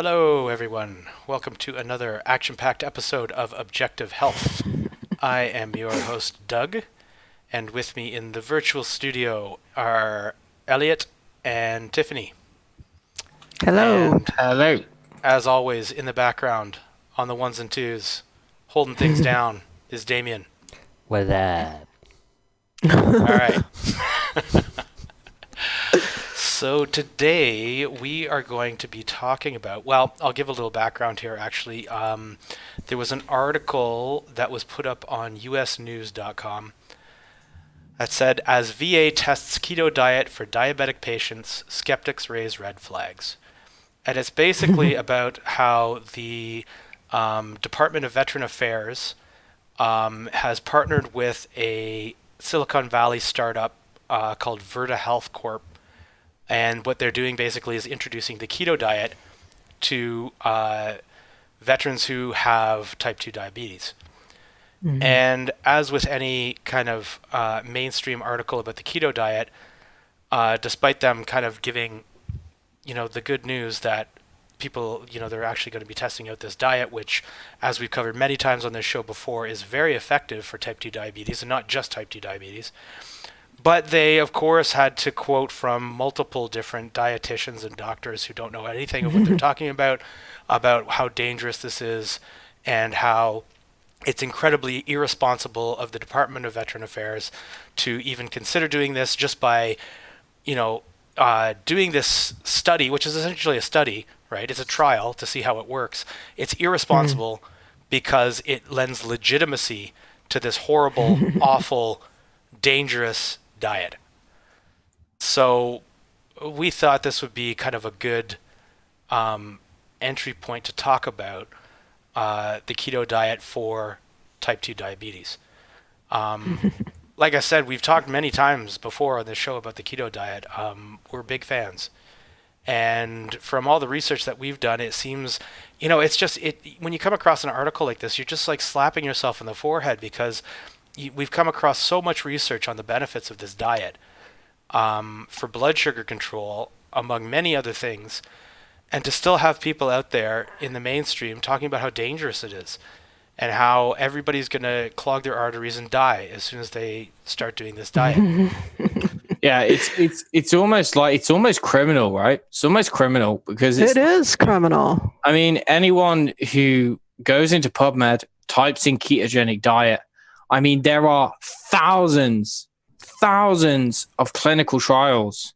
Hello, everyone. Welcome to another action-packed episode of Objective Health. I am your host, Doug, and with me in the virtual studio are Elliot and Tiffany. Hello. And Hello. as always, in the background, on the ones and twos, holding things down, is Damien. What's up? All right. So today we are going to be talking about, well, I'll give a little background here actually. There was an article that was put up on usnews.com that said, as VA tests keto diet for diabetic patients, skeptics raise red flags. And it's basically about how the Department of Veteran Affairs has partnered with a Silicon Valley startup called Virta Health Corp. And what they're doing basically is introducing the keto diet to veterans who have type 2 diabetes. Mm-hmm. And as with any kind of mainstream article about the keto diet, despite them kind of giving, the good news that people, they're actually going to be testing out this diet, which, as we've covered many times on this show before, is very effective for type 2 diabetes, and not just type 2 diabetes. But they, of course, had to quote from multiple different dietitians and doctors who don't know anything of what they're talking about how dangerous this is and how it's incredibly irresponsible of the Department of Veteran Affairs to even consider doing this just by, doing this study, which is essentially a study, right? It's a trial to see how it works. It's irresponsible because it lends legitimacy to this horrible, awful, dangerous diet. So we thought this would be kind of a good entry point to talk about the keto diet for type 2 diabetes. Like I said, we've talked many times before on this show about the keto diet. We're big fans. And from all the research that we've done, it seems, it's just, when you come across an article like this, you're just like slapping yourself in the forehead because we've come across so much research on the benefits of this diet for blood sugar control, among many other things, and to still have people out there in the mainstream talking about how dangerous it is and how everybody's going to clog their arteries and die as soon as they start doing this diet. Yeah, it's almost criminal, right? It's almost criminal because it is criminal. I mean, anyone who goes into PubMed, types in ketogenic diet, I mean, there are thousands of clinical trials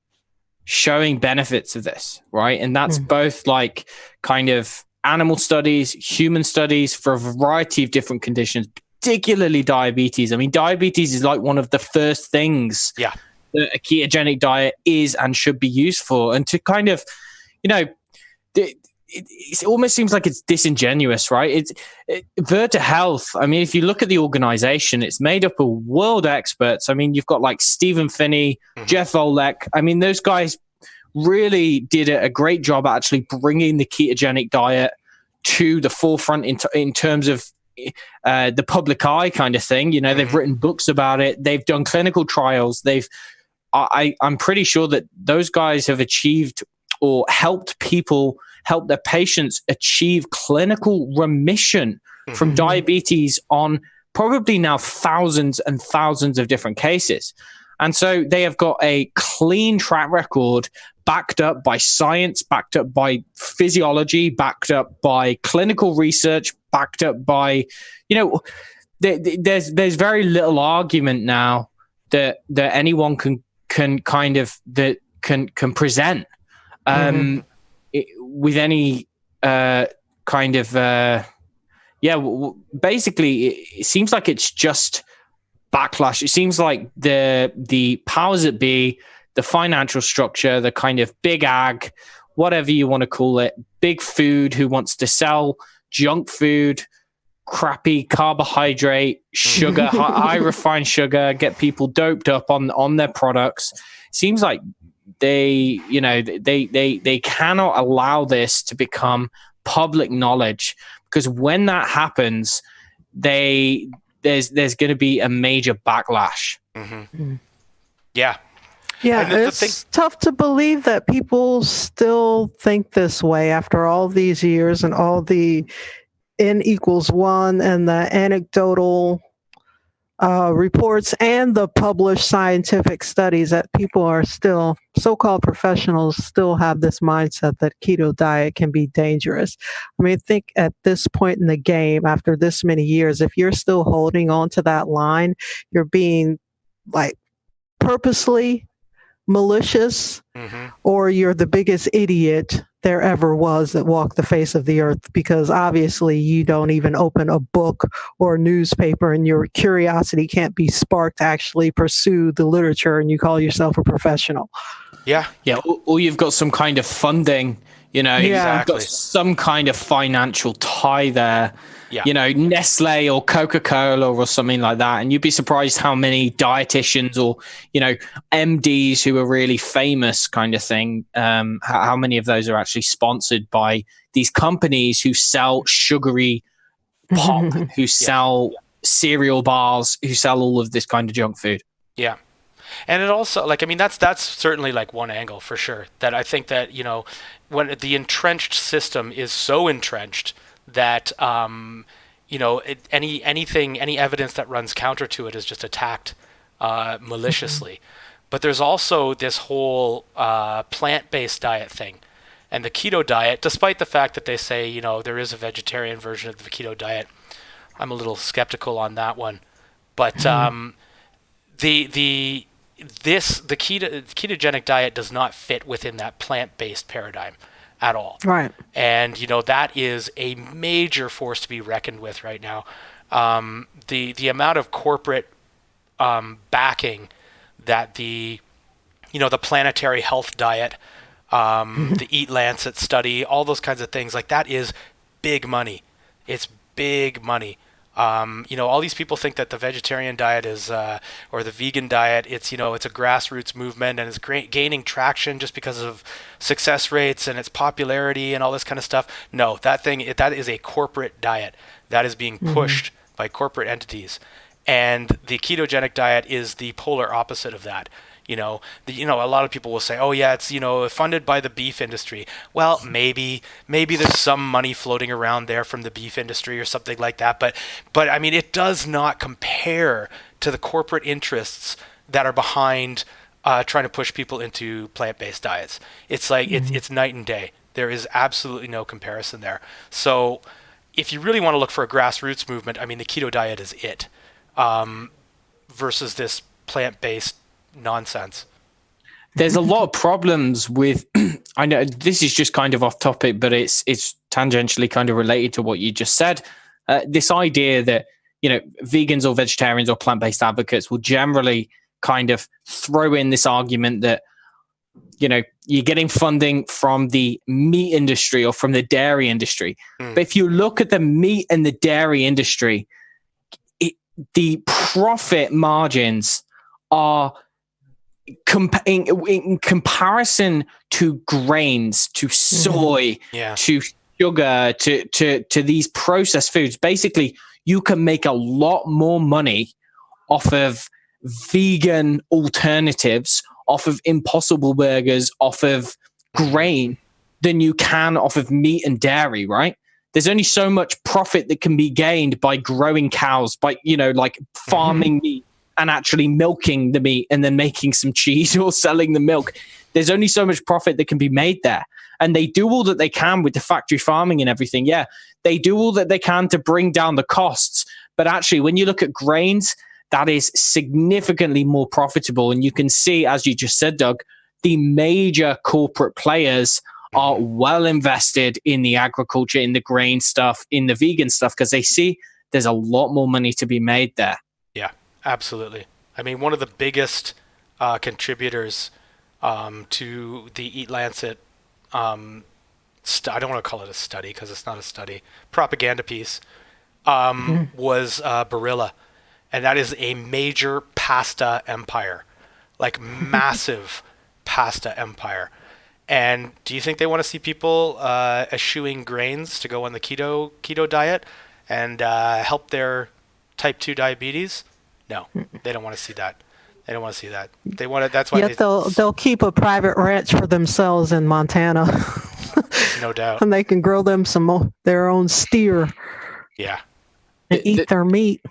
showing benefits of this, right? And that's both like kind of animal studies, human studies for a variety of different conditions, particularly diabetes. I mean, diabetes is like one of the first things that a ketogenic diet is and should be used for. And to kind of, it almost seems like it's disingenuous, right? Virta Health. I mean, if you look at the organization, it's made up of world experts. I mean, you've got like Stephen Finney, Jeff Volek. I mean, those guys really did a great job actually bringing the ketogenic diet to the forefront in terms of the public eye kind of thing. They've written books about it. They've done clinical trials. I'm pretty sure that those guys have achieved or helped their patients achieve clinical remission from diabetes on probably now thousands and thousands of different cases. And so they have got a clean track record backed up by science, backed up by physiology, backed up by clinical research, backed up by, there's very little argument now that anyone can kind of that can present with any kind of basically it seems like it's just backlash. It seems like the powers that be, the financial structure, the kind of big ag, whatever you want to call it, big food who wants to sell junk food, crappy carbohydrate, sugar, high refined sugar, get people doped up on their products. Seems like they cannot allow this to become public knowledge, because when that happens, there's going to be a major backlash. Yeah. Yeah, And the thing, it's tough to believe that people still think this way after all these years and all the N equals one and the anecdotal reports and the published scientific studies that people are still, so-called professionals, still have this mindset that keto diet can be dangerous. I mean, I think at this point in the game, after this many years, if you're still holding on to that line, you're being like purposely malicious, or you're the biggest idiot there ever was that walked the face of the earth, because obviously you don't even open a book or a newspaper and your curiosity can't be sparked to actually pursue the literature and you call yourself a professional. yeah, or you've got some kind of funding, Yeah. you've Exactly. got some kind of financial tie there. Yeah. Nestle or Coca-Cola or something like that. And you'd be surprised how many dietitians or, MDs who are really famous kind of thing, how many of those are actually sponsored by these companies who sell sugary pop, who sell cereal bars, who sell all of this kind of junk food. Yeah. And it also, that's certainly like one angle for sure, that I think that, when the entrenched system is so entrenched that, any evidence that runs counter to it is just attacked maliciously. But there's also this whole plant-based diet thing. And the keto diet, despite the fact that they say, there is a vegetarian version of the keto diet, I'm a little skeptical on that one. But the ketogenic diet does not fit within that plant-based paradigm at all. Right. And, that is a major force to be reckoned with right now. The amount of corporate backing that the planetary health diet, the Eat Lancet study, all those kinds of things, like that is big money. It's big money. All these people think that the vegetarian diet is, or the vegan diet, it's a grassroots movement and it's gaining traction just because of success rates and its popularity and all this kind of stuff. No, that is a corporate diet that is being pushed by corporate entities. And the ketogenic diet is the polar opposite of that. A lot of people will say, oh yeah, it's, funded by the beef industry. Well, maybe there's some money floating around there from the beef industry or something like that. But I mean, it does not compare to the corporate interests that are behind trying to push people into plant-based diets. It's like, it's night and day. There is absolutely no comparison there. So if you really want to look for a grassroots movement, I mean, the keto diet is it, versus this plant-based nonsense. There's a lot of problems with, I know this is just kind of off topic, but it's tangentially kind of related to what you just said. This idea that, vegans or vegetarians or plant-based advocates will generally kind of throw in this argument that, you're getting funding from the meat industry or from the dairy industry. But if you look at the meat and the dairy industry, the profit margins are in comparison to grains, to soy, to sugar, to these processed foods. Basically, you can make a lot more money off of vegan alternatives, off of Impossible Burgers, off of grain than you can off of meat and dairy, right? There's only so much profit that can be gained by growing cows, by, farming meat and actually milking the meat and then making some cheese or selling the milk. There's only so much profit that can be made there. And they do all that they can with the factory farming and everything. Yeah, they do all that they can to bring down the costs. But actually, when you look at grains, that is significantly more profitable. And you can see, as you just said, Doug, the major corporate players are well invested in the agriculture, in the grain stuff, in the vegan stuff, because they see there's a lot more money to be made there. Yeah, absolutely. I mean, one of the biggest contributors to the Eat Lancet, I don't want to call it a study because it's not a study, propaganda piece, was Barilla. And that is a major pasta empire, like massive pasta empire. And do you think they want to see people eschewing grains to go on the keto diet and help their type 2 diabetes? No, they don't want to see that. They don't want to see that. They want it. That's why. Yet they'll keep a private ranch for themselves in Montana. No doubt. And they can grow them their own steer. Yeah. And eat their meat.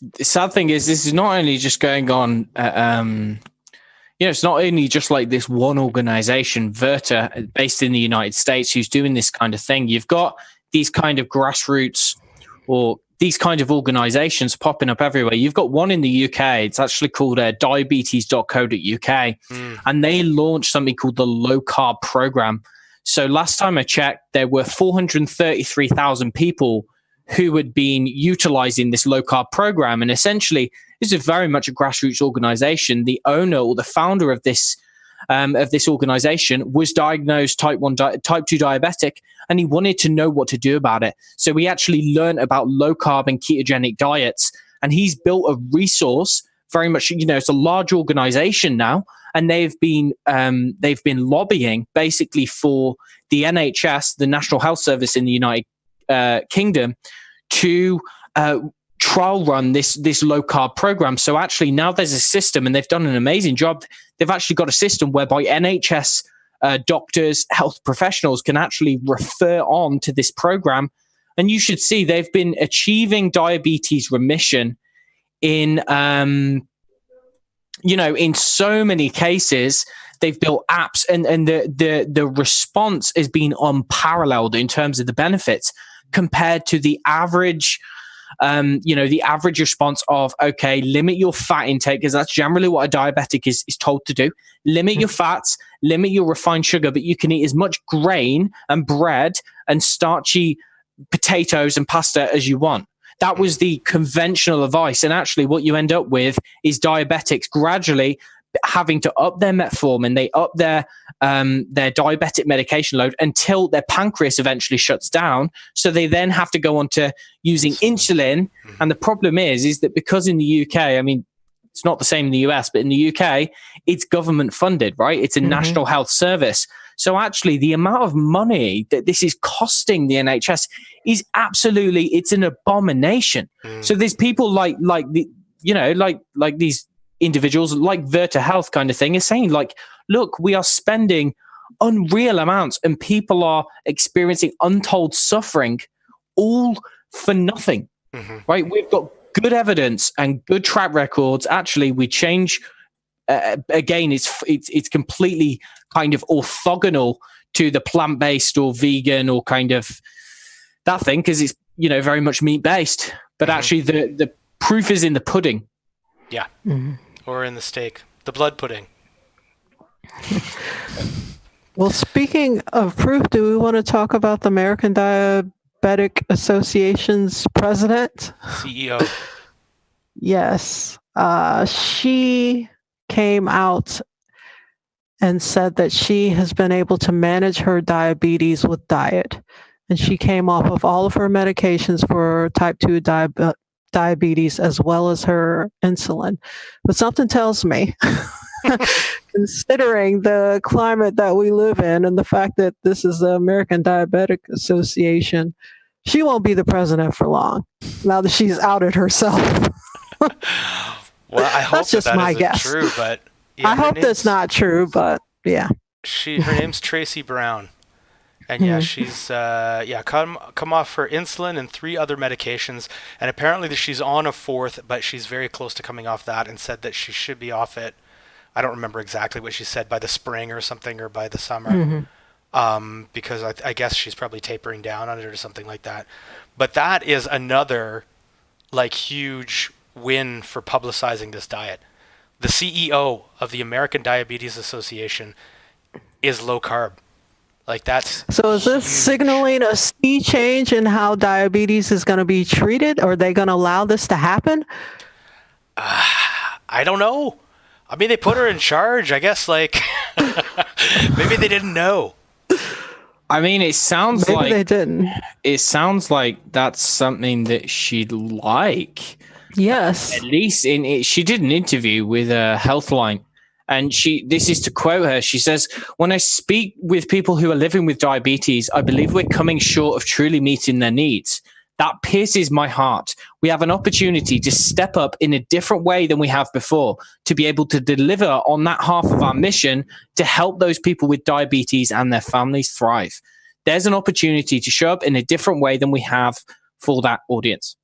The sad thing is, this is not only just going on. It's not only just like this one organization, Virta, based in the United States, who's doing this kind of thing. You've got these kind of grassroots or these kind of organizations popping up everywhere. You've got one in the UK. It's actually called diabetes.co.uk. And they launched something called the Low Carb Program. So last time I checked, there were 433,000 people who had been utilizing this low carb program. And essentially, this is very much a grassroots organization. The owner or the founder of this organization was diagnosed type 2 diabetic, and he wanted to know what to do about it. So he actually learned about low carb and ketogenic diets, and he's built a resource. Very much, it's a large organization now, and they've been lobbying basically for the NHS, the National Health Service in the United Kingdom, to trial run this low carb program. So actually now there's a system, and they've done an amazing job. They've actually got a system whereby NHS doctors, health professionals can actually refer on to this program. And you should see they've been achieving diabetes remission in so many cases. They've built apps, and the response has been unparalleled in terms of the benefits compared to the average. The average response of, okay, limit your fat intake, because that's generally what a diabetic is told to do. Limit your fats, limit your refined sugar, but you can eat as much grain and bread and starchy potatoes and pasta as you want. That was the conventional advice. And actually what you end up with is diabetics gradually having to up their metformin, they up their diabetic medication load until their pancreas eventually shuts down. So they then have to go on to using insulin. And the problem is that because in the UK, I mean, it's not the same in the US, but in the UK, it's government funded, right? It's a national health service. So actually the amount of money that this is costing the NHS is absolutely, it's an abomination. So there's people like these individuals like Virta Health kind of thing is saying, like, look, we are spending unreal amounts and people are experiencing untold suffering all for nothing, right? We've got good evidence and good track records. Actually, we change, again, it's completely kind of orthogonal to the plant-based or vegan or kind of that thing, because it's, very much meat-based. But actually, the proof is in the pudding. Yeah. Or in the steak. The blood pudding. Well, speaking of proof, do we want to talk about the American Diabetic Association's president? CEO. Yes. She came out and said that she has been able to manage her diabetes with diet. And she came off of all of her medications for type 2 diabetes as well as her insulin. But something tells me, considering the climate that we live in and the fact that this is the American Diabetic Association, she won't be the president for long now that she's outed herself. Well, I hope that's just that my isn't guess. True, but yeah, I hope that's not true, but yeah. Her name's Tracy Brown. And yeah, she's come off her insulin and 3 other medications, and apparently she's on a 4th, but she's very close to coming off that, and said that she should be off it. I don't remember exactly what she said, by the spring or something, or by the summer, because I guess she's probably tapering down on it or something like that. But that is another huge win for publicizing this diet. The CEO of the American Diabetes Association is low carb. That's so is this huge. Signaling a sea change in how diabetes is going to be treated? Are they going to allow this to happen? I don't know. I mean, they put her in charge. I guess maybe they didn't know. I mean, it sounds Maybe like they didn't. It sounds like that's something that she'd like. Yes. At least she did an interview with Healthline. And this is to quote her. She says, "When I speak with people who are living with diabetes, I believe we're coming short of truly meeting their needs. That pierces my heart. We have an opportunity to step up in a different way than we have before, to be able to deliver on that half of our mission to help those people with diabetes and their families thrive. There's an opportunity to show up in a different way than we have for that audience.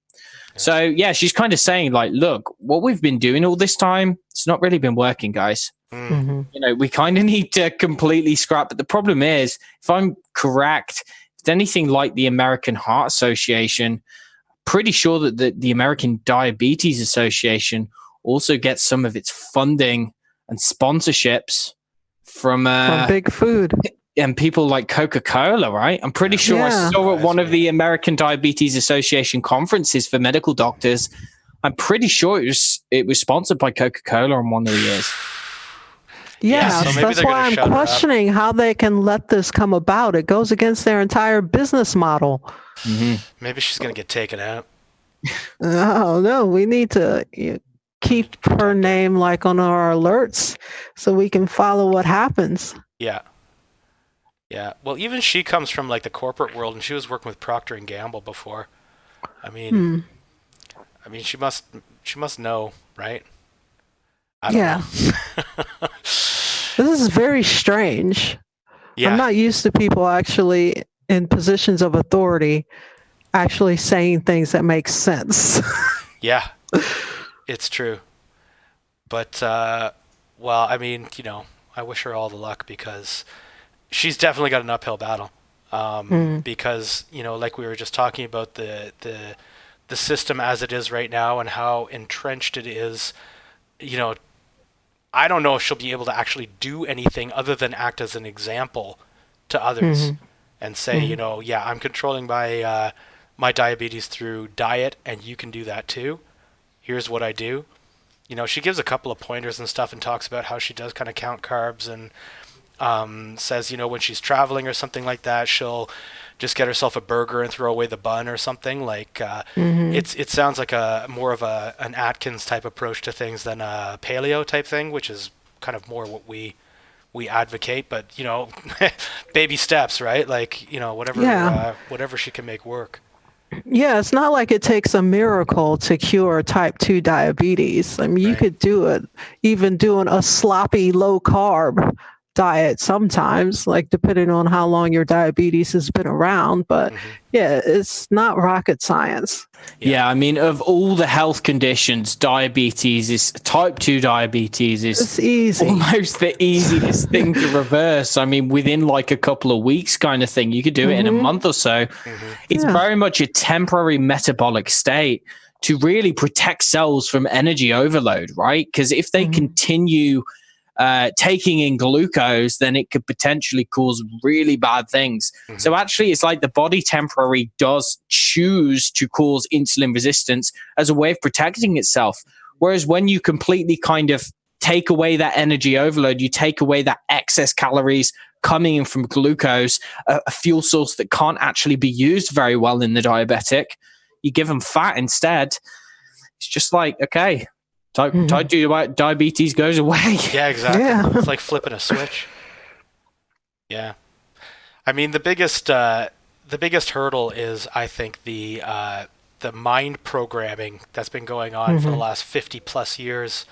So yeah, she's kind of saying like, look, what we've been doing all this time, it's not really been working, guys. Mm-hmm. You know, we kind of need to completely scrap. But the problem is, if I'm correct, if it's anything like the American Heart Association, pretty sure that the American Diabetes Association also gets some of its funding and sponsorships from big food. And people like Coca-Cola, right? I'm pretty sure I saw at one of the American Diabetes Association conferences for medical doctors. I'm pretty sure it was sponsored by Coca-Cola on one of the years. Yeah, so that's why I'm questioning how they can let this come about. It goes against their entire business model. Mm-hmm. Maybe she's going to get taken out. Oh, no, we need to keep her name like on our alerts so we can follow what happens. Yeah. Yeah. Well, even she comes from like the corporate world, and she was working with Procter and Gamble before. I mean, she must know, right? I don't know. This is very strange. Yeah. I'm not used to people actually in positions of authority actually saying things that make sense. Yeah, it's true. But, well, I mean, you know, I wish her all the luck because she's definitely got an uphill battle. Because, you know, like we were just talking about the system as it is right now and how entrenched it is, you know, I don't know if she'll be able to actually do anything other than act as an example to others and say, you know, yeah, I'm controlling my my diabetes through diet, and you can do that too. Here's what I do. You know, she gives a couple of pointers and stuff and talks about how she does kind of count carbs and says, you know, when she's traveling or something like that, she'll just get herself a burger and throw away the bun or something. Like it sounds like a more of an Atkins type approach to things than a paleo type thing, which is kind of more what we advocate. But you know, baby steps, right? Like, you know, whatever she can make work. Yeah, it's not like it takes a miracle to cure type 2 diabetes. I mean, you could do it even doing a sloppy low carb diet sometimes, like depending on how long your diabetes has been around. But yeah, it's not rocket science. Yeah, I mean, of all the health conditions, diabetes is type 2 diabetes is it's easy. Almost the easiest thing to reverse. I mean, within like a couple of weeks kind of thing, you could do it in a month or so. It's very much a temporary metabolic state to really protect cells from energy overload, right? Because if they continue taking in glucose, then it could potentially cause really bad things. So actually, it's like the body temporarily does choose to cause insulin resistance as a way of protecting itself. Whereas when you completely kind of take away that energy overload, you take away that excess calories coming in from glucose, a fuel source that can't actually be used very well in the diabetic, you give them fat instead. It's just like, okay, type 2 diabetes goes away. Yeah, exactly. Yeah. It's like flipping a switch. Yeah. I mean, the biggest hurdle is, I think, the mind programming that's been going on for the last 50 plus years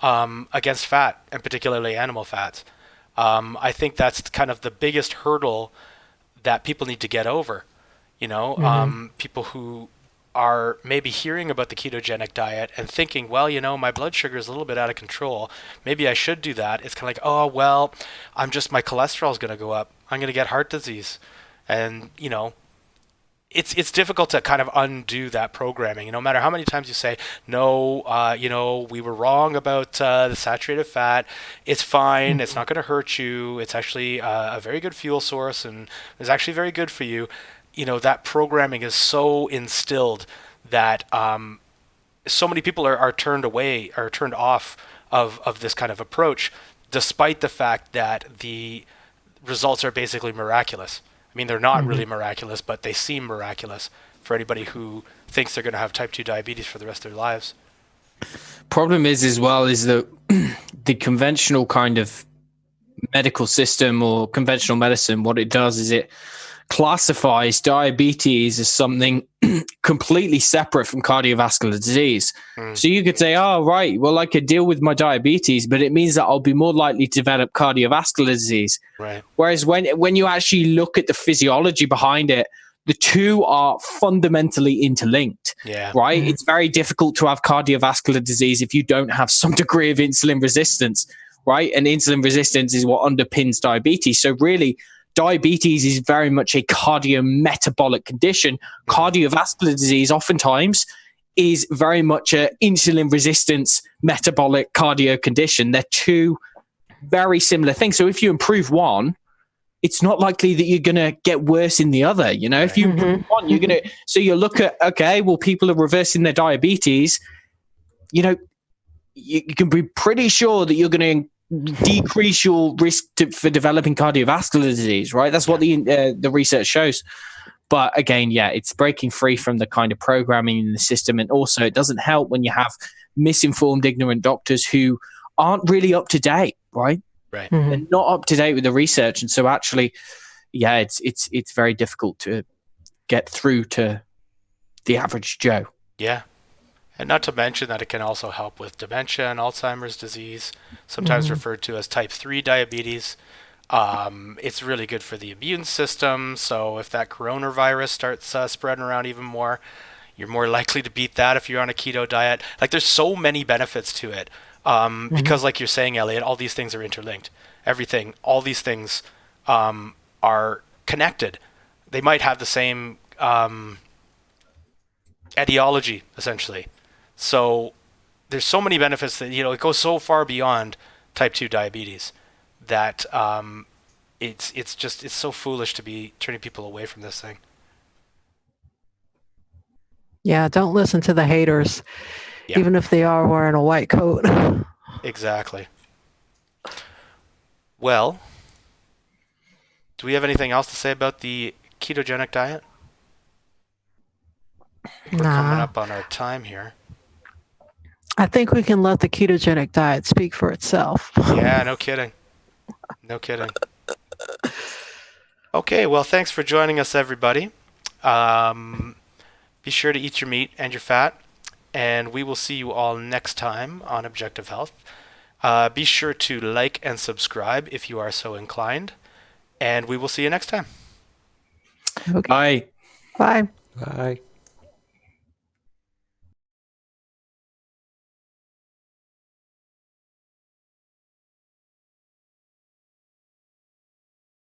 against fat, and particularly animal fats. I think that's kind of the biggest hurdle that people need to get over. You know, people who are maybe hearing about the ketogenic diet and thinking, well, you know, my blood sugar is a little bit out of control. Maybe I should do that. It's kind of like, oh, well, my cholesterol is going to go up. I'm going to get heart disease. And, you know, it's difficult to kind of undo that programming. No matter how many times you say, no, you know, we were wrong about the saturated fat. It's fine. It's not going to hurt you. It's actually a very good fuel source and is actually very good for you. You know, that programming is so instilled that so many people are turned away or turned off of this kind of approach, despite the fact that the results are basically miraculous. I mean, they're not really miraculous, but they seem miraculous for anybody who thinks they're going to have type 2 diabetes for the rest of their lives. Problem is that the conventional kind of medical system or conventional medicine, what it does is it classifies diabetes as something completely separate from cardiovascular disease. So you could say, oh, right, well, I could deal with my diabetes, but it means that I'll be more likely to develop cardiovascular disease. Right. Whereas when you actually look at the physiology behind it, the two are fundamentally interlinked, right? It's very difficult to have cardiovascular disease if you don't have some degree of insulin resistance, right? And insulin resistance is what underpins diabetes. So really, diabetes is very much a cardiometabolic condition. Cardiovascular disease oftentimes is very much an insulin resistance metabolic cardio condition. They're two very similar things. So if you improve one, it's not likely that you're going to get worse in the other. You know, if you improve one, you're going to, so you look at, okay, well, people are reversing their diabetes. You know, you can be pretty sure that you're going to decrease your risk for developing cardiovascular disease, right? That's what the research shows. But again, it's breaking free from the kind of programming in the system. And also it doesn't help when you have misinformed, ignorant doctors who aren't really up to date, right? Right. They're not up to date with the research. And so actually, it's very difficult to get through to the average Joe. Yeah. And not to mention that it can also help with dementia and Alzheimer's disease, sometimes referred to as type 3 diabetes. It's really good for the immune system. So if that coronavirus starts spreading around even more, you're more likely to beat that if you're on a keto diet. Like, there's so many benefits to it. Because like you're saying, Elliot, all these things are interlinked. Everything, all these things are connected. They might have the same etiology, essentially. So there's so many benefits that, it goes so far beyond type 2 diabetes that it's so foolish to be turning people away from this thing. Yeah, don't listen to the haters, even if they are wearing a white coat. Exactly. Well, do we have anything else to say about the ketogenic diet? We're coming up on our time here. I think we can let the ketogenic diet speak for itself. Yeah, no kidding. No kidding. Okay, well, thanks for joining us, everybody. Be sure to eat your meat and your fat, and we will see you all next time on Objective Health. Be sure to like and subscribe if you are so inclined, and we will see you next time. Okay. Bye. Bye. Bye.